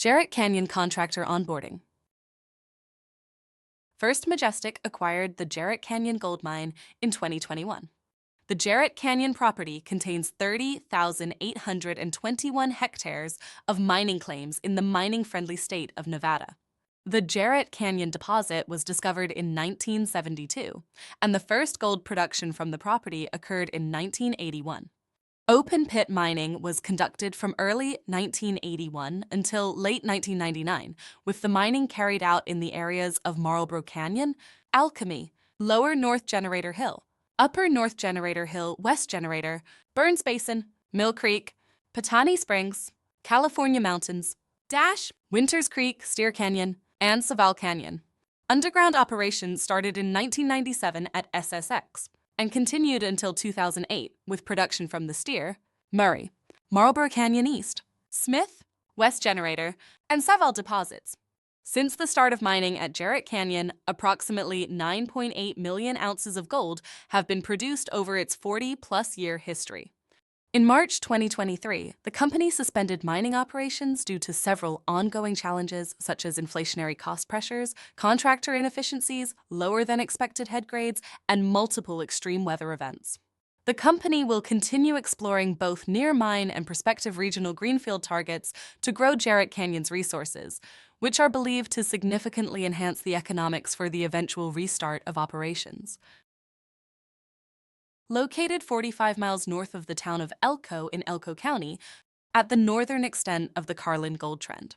Jerritt Canyon Contractor Onboarding. First Majestic acquired the Jerritt Canyon Gold Mine in 2021. The Jerritt Canyon property contains 30,821 hectares of mining claims in the mining-friendly state of Nevada. The Jerritt Canyon deposit was discovered in 1972, and the first gold production from the property occurred in 1981. Open pit mining was conducted from early 1981 until late 1999, with the mining carried out in the areas of Marlboro Canyon, Alchemy, Lower North Generator Hill, Upper North Generator Hill, West Generator, Burns Basin, Mill Creek, Patani Springs, California Mountains, Winters Creek, Steer Canyon, and Saval Canyon. Underground operations started in 1997 at SSX and continued until 2008 with production from the Steer, Murray, Marlboro Canyon East, Smith, West Generator, and Saval deposits. Since the start of mining at Jerritt Canyon, approximately 9.8 million ounces of gold have been produced over its 40-plus year history. In March 2023, the company suspended mining operations due to several ongoing challenges such as inflationary cost pressures, contractor inefficiencies, lower than expected head grades, and multiple extreme weather events. The company will continue exploring both near-mine and prospective regional greenfield targets to grow Jerritt Canyon's resources, which are believed to significantly enhance the economics for the eventual restart of operations. Located 45 miles north of the town of Elko in Elko County, at the northern extent of the Carlin Gold Trend.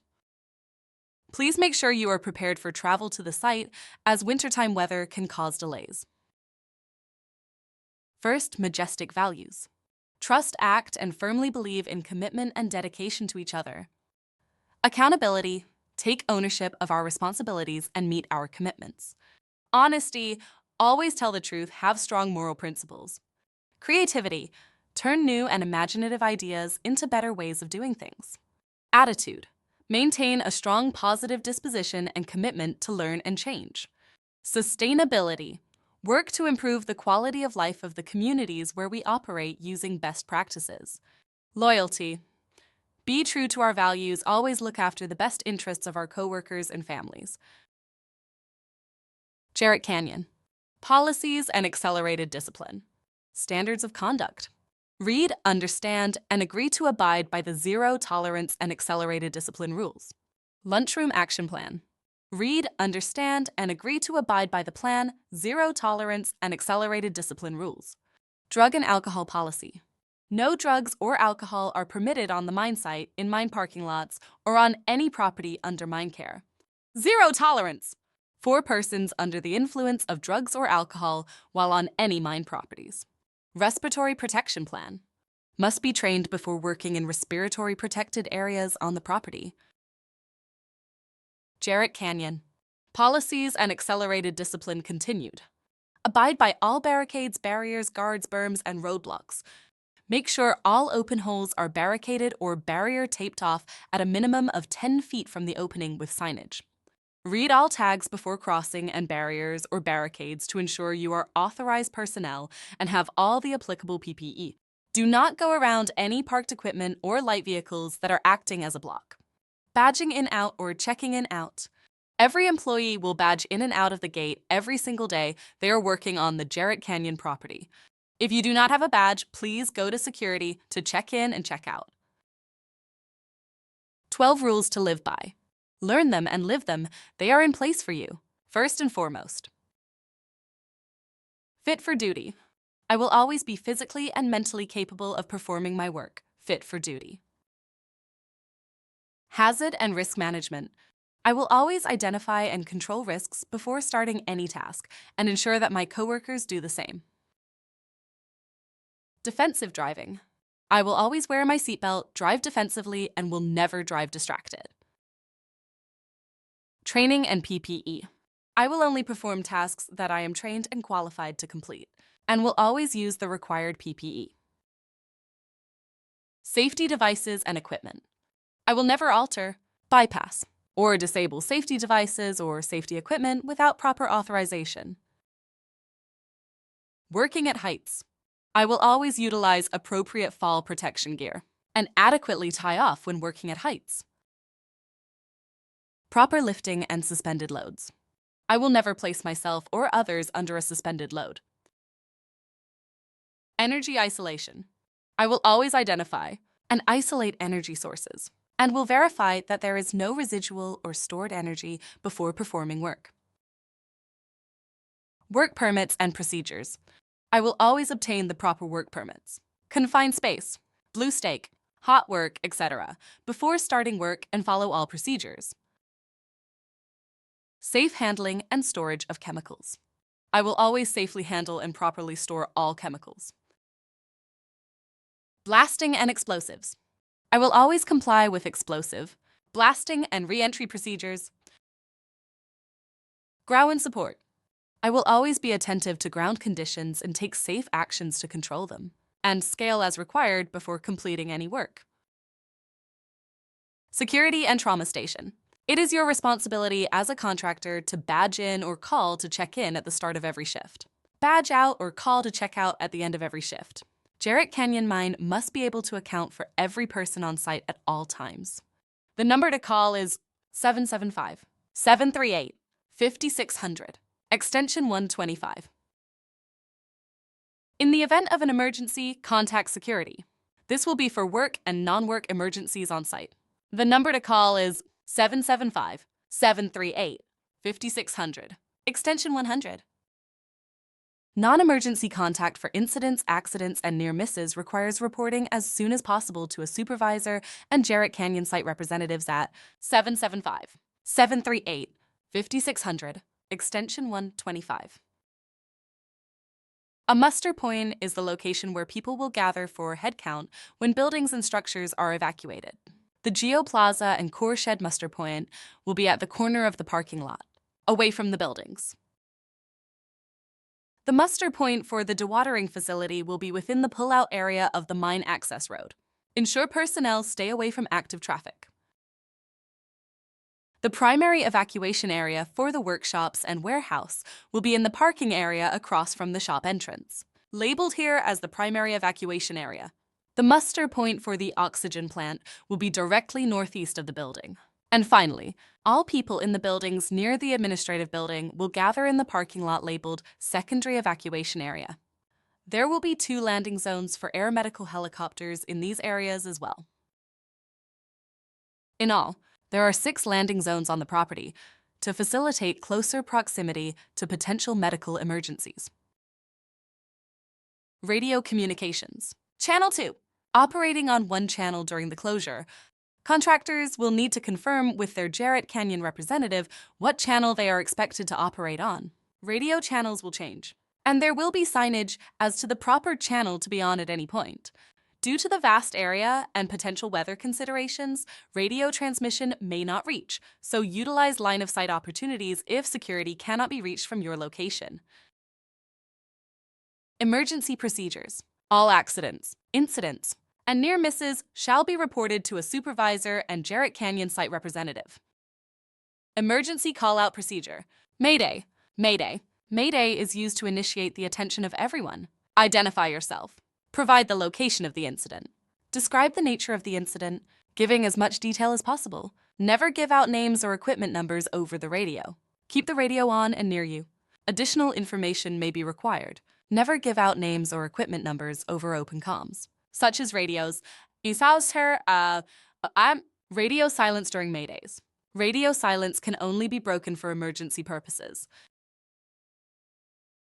Please make sure you are prepared for travel to the site, as wintertime weather can cause delays. First, Majestic values. Trust, act, and firmly believe in commitment and dedication to each other. Accountability. Take ownership of our responsibilities and meet our commitments. Honesty. Always tell the truth, have strong moral principles. Creativity. Turn new and imaginative ideas into better ways of doing things. Attitude. Maintain a strong positive disposition and commitment to learn and change. Sustainability. Work to improve the quality of life of the communities where we operate using best practices. Loyalty. Be true to our values, always look after the best interests of our coworkers and families. Jerritt Canyon. Policies and accelerated discipline. Standards of conduct. Read, understand, and agree to abide by the zero tolerance and accelerated discipline rules. Lunchroom action plan. Read, understand, and agree to abide by the plan, zero tolerance, and accelerated discipline rules. Drug and alcohol policy. No drugs or alcohol are permitted on the mine site, in mine parking lots, or on any property under mine care. Zero tolerance for persons under the influence of drugs or alcohol while on any mine properties. Respiratory protection plan. Must be trained before working in respiratory protected areas on the property. Jerritt Canyon. Policies and accelerated discipline continued. Abide by all barricades, barriers, guards, berms, and roadblocks. Make sure all open holes are barricaded or barrier taped off at a minimum of 10 feet from the opening with signage. Read all tags before crossing and barriers or barricades to ensure you are authorized personnel and have all the applicable PPE. Do not go around any parked equipment or light vehicles that are acting as a block. Badging in out or checking in out. Every employee will badge in and out of the gate every single day they are working on the Jerritt Canyon property. If you do not have a badge, please go to security to check in and check out. 12 rules to live by. Learn them and live them. They are in place for you, first and foremost. Fit for duty. I will always be physically and mentally capable of performing my work, fit for duty. Hazard and risk management. I will always identify and control risks before starting any task and ensure that my coworkers do the same. Defensive driving. I will always wear my seatbelt, drive defensively, and will never drive distracted. Training and PPE. I will only perform tasks that I am trained and qualified to complete, and will always use the required PPE. Safety devices and equipment. I will never alter, bypass, or disable safety devices or safety equipment without proper authorization. Working at heights. I will always utilize appropriate fall protection gear and adequately tie off when working at heights. Proper lifting and suspended loads. I will never place myself or others under a suspended load. Energy isolation. I will always identify and isolate energy sources and will verify that there is no residual or stored energy before performing work. Work permits and procedures. I will always obtain the proper work permits. Confined space, blue stake, hot work, etc. before starting work and follow all procedures. Safe handling and storage of chemicals. I will always safely handle and properly store all chemicals. Blasting and explosives. I will always comply with explosive, blasting and re-entry procedures. Ground support. I will always be attentive to ground conditions and take safe actions to control them, and scale as required before completing any work. Security and trauma station. It is your responsibility as a contractor to badge in or call to check in at the start of every shift. Badge out or call to check out at the end of every shift. Jerritt Canyon Mine must be able to account for every person on site at all times. The number to call is 775-738-5600, extension 125. In the event of an emergency, contact security. This will be for work and non-work emergencies on site. The number to call is 775-738-5600, extension 100. Non-emergency contact for incidents, accidents, and near misses requires reporting as soon as possible to a supervisor and Jerritt Canyon site representatives at 775-738-5600, extension 125. A muster point is the location where people will gather for head count when buildings and structures are evacuated. The Geoplaza and Core Shed muster point will be at the corner of the parking lot, away from the buildings. The muster point for the dewatering facility will be within the pull-out area of the mine access road. Ensure personnel stay away from active traffic. The primary evacuation area for the workshops and warehouse will be in the parking area across from the shop entrance, labeled here as the primary evacuation area. The muster point for the oxygen plant will be directly northeast of the building. And finally, all people in the buildings near the administrative building will gather in the parking lot labeled secondary evacuation area. There will be 2 landing zones for air medical helicopters in these areas as well. In all, there are 6 landing zones on the property to facilitate closer proximity to potential medical emergencies. Radio communications. Channel 2. Operating on one channel during the closure, contractors will need to confirm with their Jerritt Canyon representative what channel they are expected to operate on. Radio channels will change, and there will be signage as to the proper channel to be on at any point. Due to the vast area and potential weather considerations, radio transmission may not reach, so utilize line-of-sight opportunities if security cannot be reached from your location. Emergency procedures. All accidents, incidents, and near misses shall be reported to a supervisor and Jerritt Canyon site representative. Emergency call-out procedure. Mayday. Mayday. Mayday is used to initiate the attention of everyone. Identify yourself. Provide the location of the incident. Describe the nature of the incident, giving as much detail as possible. Never give out names or equipment numbers over the radio. Keep the radio on and near you. Additional information may be required. Never give out names or equipment numbers over open comms, such as radios. Radio silence during Maydays. Radio silence can only be broken for emergency purposes.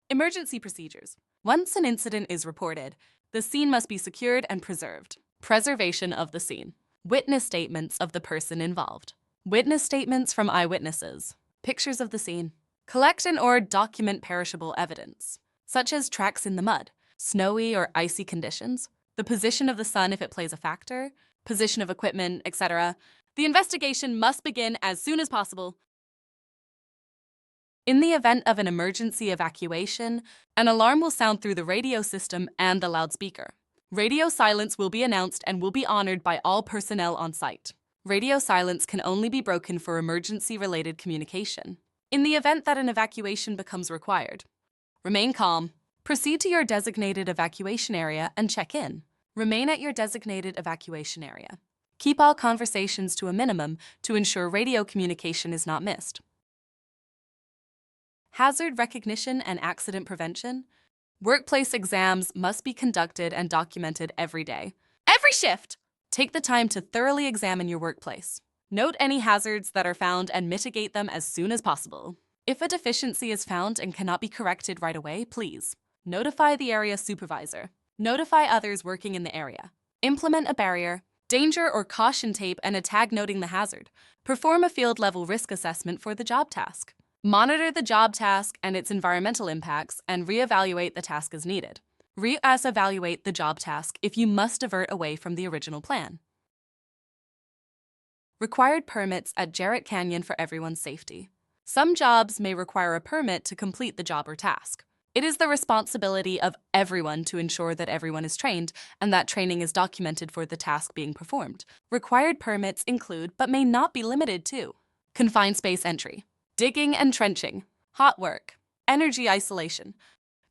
Emergency procedures. Once an incident is reported, the scene must be secured and preserved. Preservation of the scene. Witness statements of the person involved. Witness statements from eyewitnesses. Pictures of the scene. Collect and/or document perishable evidence, such as tracks in the mud, snowy or icy conditions, the position of the sun if it plays a factor, position of equipment, etc. The investigation must begin as soon as possible. In the event of an emergency evacuation, an alarm will sound through the radio system and the loudspeaker. Radio silence will be announced and will be honored by all personnel on site. Radio silence can only be broken for emergency-related communication. In the event that an evacuation becomes required, remain calm. Proceed to your designated evacuation area and check in. Remain at your designated evacuation area. Keep all conversations to a minimum to ensure radio communication is not missed. Hazard recognition and accident prevention. Workplace exams must be conducted and documented every day. Every shift! Take the time to thoroughly examine your workplace. Note any hazards that are found and mitigate them as soon as possible. If a deficiency is found and cannot be corrected right away, please notify the area supervisor. Notify others working in the area. Implement a barrier, danger or caution tape and a tag noting the hazard. Perform a field-level risk assessment for the job task. Monitor the job task and its environmental impacts and reevaluate the task as needed. Evaluate the job task if you must divert away from the original plan. Required permits at Jerritt Canyon for everyone's safety. Some jobs may require a permit to complete the job or task. It is the responsibility of everyone to ensure that everyone is trained and that training is documented for the task being performed. Required permits include, but may not be limited to, confined space entry, digging and trenching, hot work, energy isolation.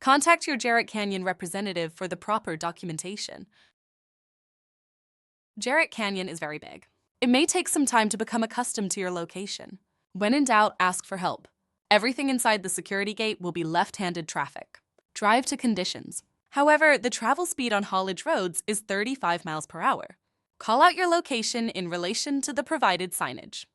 Contact your Jerritt Canyon representative for the proper documentation. Jerritt Canyon is very big. It may take some time to become accustomed to your location. When in doubt, ask for help. Everything inside the security gate will be left-handed traffic. Drive to conditions. However, the travel speed on haulage roads is 35 miles per hour. Call out your location in relation to the provided signage.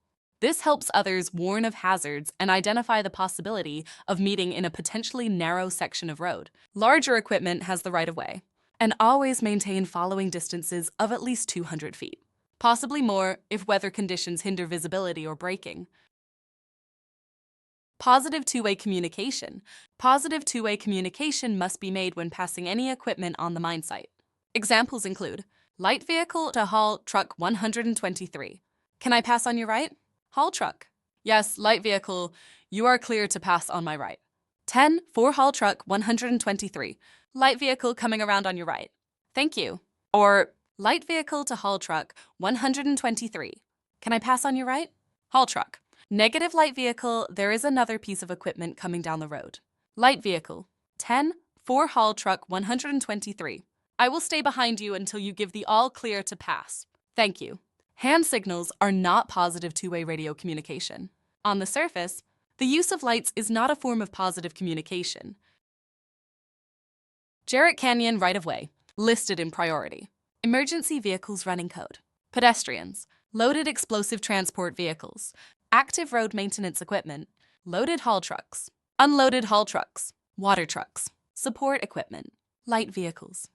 This helps others warn of hazards and identify the possibility of meeting in a potentially narrow section of road. Larger equipment has the right-of-way. And always maintain following distances of at least 200 feet. Possibly more if weather conditions hinder visibility or braking. Positive two-way communication. Positive two-way communication must be made when passing any equipment on the mine site. Examples include light vehicle to haul truck 123. Can I pass on your right? Haul truck. Yes, light vehicle, you are clear to pass on my right. 10 for haul truck 123. Light vehicle coming around on your right. Thank you. Or light vehicle to haul truck 123. Can I pass on your right? Haul truck. Negative light vehicle, there is another piece of equipment coming down the road. Light vehicle, 10 for haul truck 123. I will stay behind you until you give the all clear to pass. Thank you. Hand signals are not positive two-way radio communication. On the surface, the use of lights is not a form of positive communication. Jerritt Canyon right-of-way, listed in priority. Emergency vehicles running code. Pedestrians, loaded explosive transport vehicles, active road maintenance equipment, loaded haul trucks, unloaded haul trucks, water trucks, support equipment, light vehicles.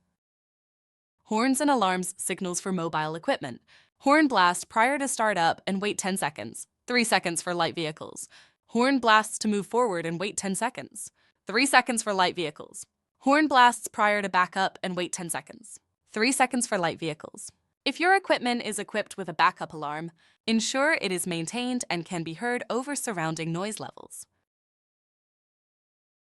Horns and alarms signals for mobile equipment. Horn blast prior to startup and wait 10 seconds. 3 seconds for light vehicles. Horn blasts to move forward and wait 10 seconds. 3 seconds for light vehicles. Horn blasts prior to backup and wait 10 seconds. 3 seconds for light vehicles. If your equipment is equipped with a backup alarm, ensure it is maintained and can be heard over surrounding noise levels.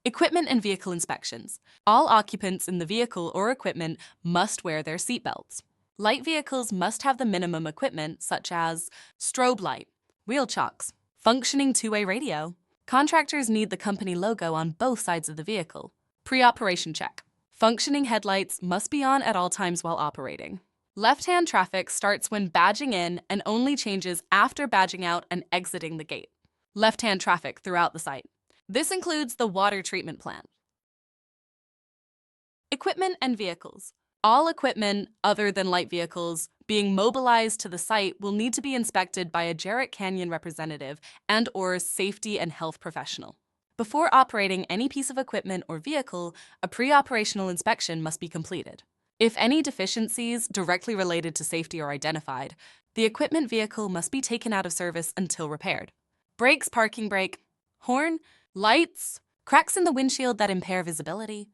Equipment and vehicle inspections. All occupants in the vehicle or equipment must wear their seatbelts. Light vehicles must have the minimum equipment such as strobe light, wheel chocks, functioning two-way radio. Contractors need the company logo on both sides of the vehicle. Pre-operation check. Functioning headlights must be on at all times while operating. Left-hand traffic starts when badging in and only changes after badging out and exiting the gate. Left-hand traffic throughout the site. This includes the water treatment plant. Equipment and vehicles. All equipment other than light vehicles being mobilized to the site will need to be inspected by a Jerritt Canyon representative and/or safety and health professional. Before operating any piece of equipment or vehicle, a pre-operational inspection must be completed. If any deficiencies directly related to safety are identified, the equipment vehicle must be taken out of service until repaired. Brakes, parking brake, horn, lights, cracks in the windshield that impair visibility,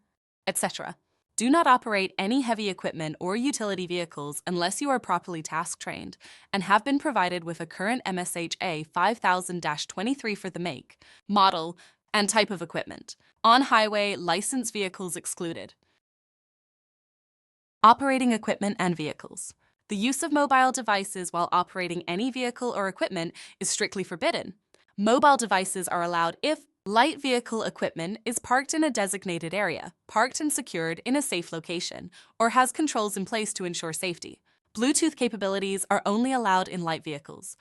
etc. Do not operate any heavy equipment or utility vehicles unless you are properly task trained and have been provided with a current MSHA 5000-23 for the make, model, and type of equipment. On-highway, licensed vehicles excluded. Operating equipment and vehicles. The use of mobile devices while operating any vehicle or equipment is strictly forbidden. Mobile devices are allowed if light vehicle equipment is parked in a designated area, parked and secured in a safe location, or has controls in place to ensure safety. Bluetooth capabilities are only allowed in light vehicles.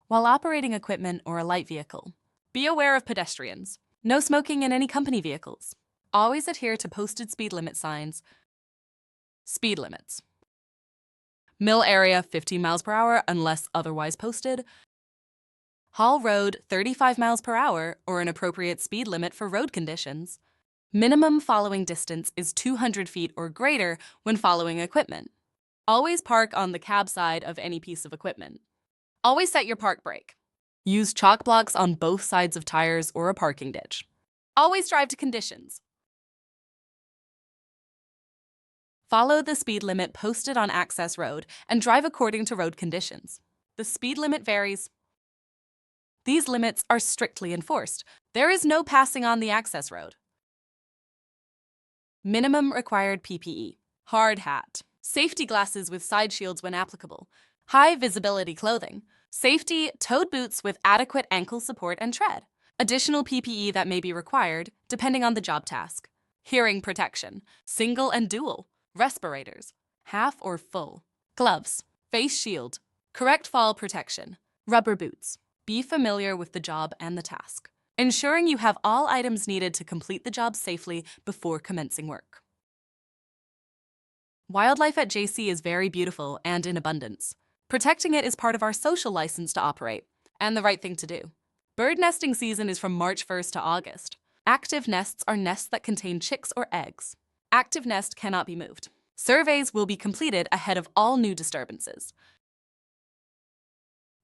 While operating equipment or a light vehicle, be aware of pedestrians. No smoking in any company vehicles. Always adhere to posted speed limit signs. Speed limits. Mill area 15 miles per hour unless otherwise posted. Hall road 35 miles per hour or an appropriate speed limit for road conditions. Minimum following distance is 200 feet or greater when following equipment. Always park on the cab side of any piece of equipment. Always set your park brake. Use chalk blocks on both sides of tires or a parking ditch. Always drive to conditions. Follow the speed limit posted on access road and drive according to road conditions. The speed limit varies. These limits are strictly enforced. There is no passing on the access road. Minimum required PPE. Hard hat. Safety glasses with side shields when applicable. High visibility clothing. Safety toed boots with adequate ankle support and tread. Additional PPE that may be required, depending on the job task. Hearing protection. Single and dual. Respirators. Half or full. Gloves. Face shield. Correct fall protection. Rubber boots. Be familiar with the job and the task, ensuring you have all items needed to complete the job safely before commencing work. Wildlife at JC is very beautiful and in abundance. Protecting it is part of our social license to operate, and the right thing to do. Bird nesting season is from March 1st to August. Active nests are nests that contain chicks or eggs. Active nest cannot be moved. Surveys will be completed ahead of all new disturbances.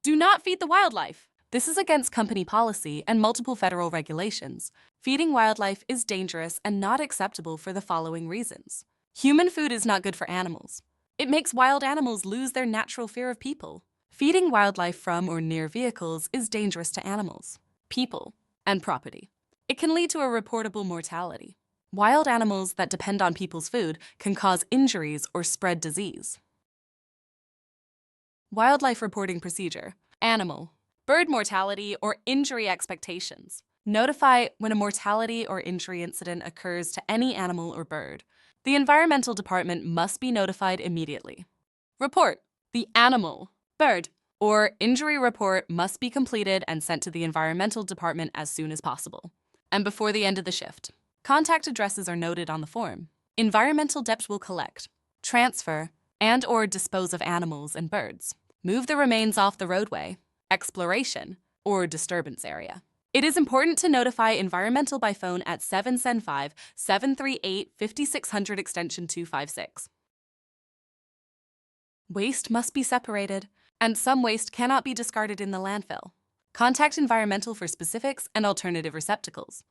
Do not feed the wildlife. This is against company policy and multiple federal regulations. Feeding wildlife is dangerous and not acceptable for the following reasons. Human food is not good for animals. It makes wild animals lose their natural fear of people. Feeding wildlife from or near vehicles is dangerous to animals, people, and property. It can lead to a reportable mortality. Wild animals that depend on people's food can cause injuries or spread disease. Wildlife reporting procedure. Animal, bird mortality or injury expectations. Notify when a mortality or injury incident occurs to any animal or bird. The environmental department must be notified immediately. Report. The animal, bird, or injury report must be completed and sent to the environmental department as soon as possible, and before the end of the shift. Contact addresses are noted on the form. Environmental depth will collect, transfer, and/or dispose of animals and birds. Move the remains off the roadway, exploration, or disturbance area. It is important to notify environmental by phone at 775-738-5600 extension 256. Waste must be separated, and some waste cannot be discarded in the landfill. Contact environmental for specifics and alternative receptacles.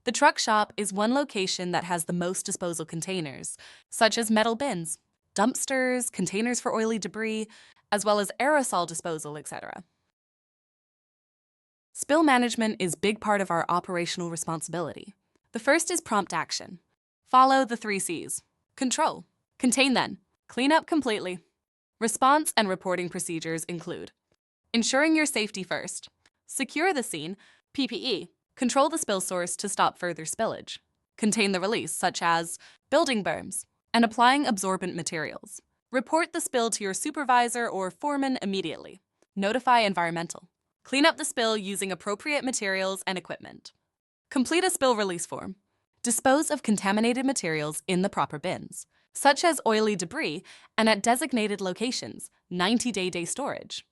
The truck shop is one location that has the most disposal containers, such as metal bins, dumpsters, containers for oily debris, as well as aerosol disposal, etc. Spill management is a big part of our operational responsibility. The first is prompt action. Follow the 3 C's. Control. Contain then. Clean up completely. Response and reporting procedures include ensuring your safety first. Secure the scene. PPE. Control the spill source to stop further spillage. Contain the release, such as building berms, and applying absorbent materials. Report the spill to your supervisor or foreman immediately. Notify environmental. Clean up the spill using appropriate materials and equipment. Complete a spill release form. Dispose of contaminated materials in the proper bins, such as oily debris, and at designated locations, 90-day storage.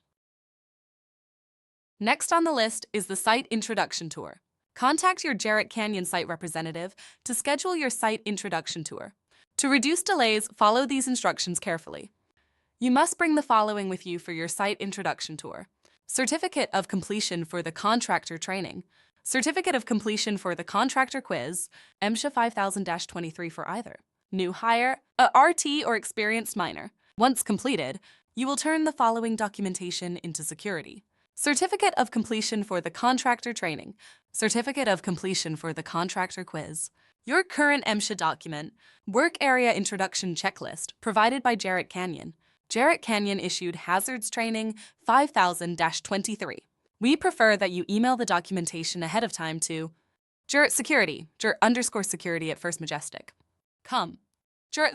Next on the list is the site introduction tour. Contact your Jerritt Canyon site representative to schedule your site introduction tour. To reduce delays, follow these instructions carefully. You must bring the following with you for your site introduction tour. Certificate of completion for the contractor training, certificate of completion for the contractor quiz, MSHA 5000-23 for either. New hire, a RT or experienced miner. Once completed, you will turn the following documentation into security. Certificate of completion for the contractor training, certificate of completion for the contractor quiz. Your current MSHA document, work area introduction checklist provided by Jerritt Canyon. Jerritt Canyon issued Hazards Training 5000-23. We prefer that you email the documentation ahead of time to Jerritt Security, Jerritt_Security at First Majestic. Come,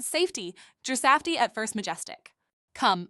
Safety, Safety at first majestic. Come,